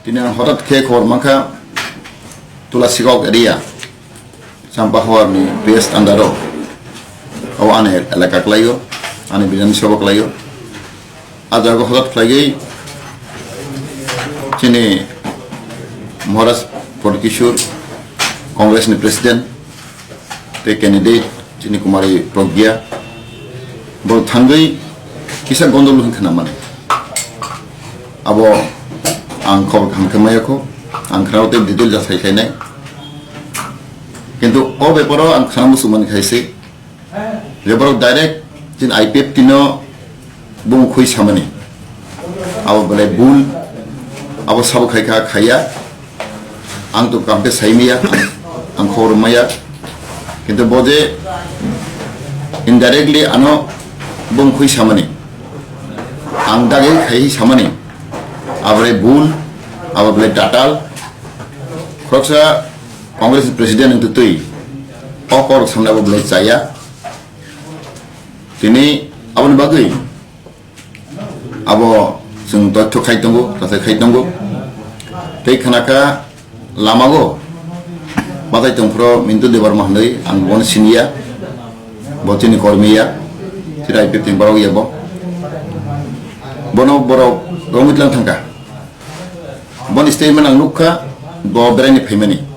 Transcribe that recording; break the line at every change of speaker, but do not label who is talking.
তিনি হঠাৎ খেয়ে খবর মাখা তুলাসিগক area Sampahwarni best andaro aw ane elaka klayo ane bidan sabak klayo ada ko halat klagei chini Moras Porkishur Congress ni president te candidate chini Kumari Borokya Borokthangei kisa gondol khana mane abo ang khobor khangkhamaya ko ang khraute detail jasai khainai কিন্তু ও ব্যাপারও আং খানামু সুমান খাইছে ব্যাপারও direct জিন IPF তিনো বুং খুই সামানি আবো বলে বুল আবো সাবো খাইখা খাইয়া আং তো কামপে সাইমিয়া আং খরমায়া কিন্তু বজে ইনডাইরেক্টলি আনো বুং খুই সামানি আং দাগে খাই সামানি আবরে বুল আবো বলে turtle খরকসা Congress President itu tuh, okor samna boleh saya, ini abon bagai, abo sung tuh khai tunggu, tapi kenapa lama go, bagai tungpro mintu debar mahlai, anggon sinia, bocini kormia, tidak ipet yang Borok ya bo, bono Borok romit lang tangka, bon statement ang luka, bo berani pemeni.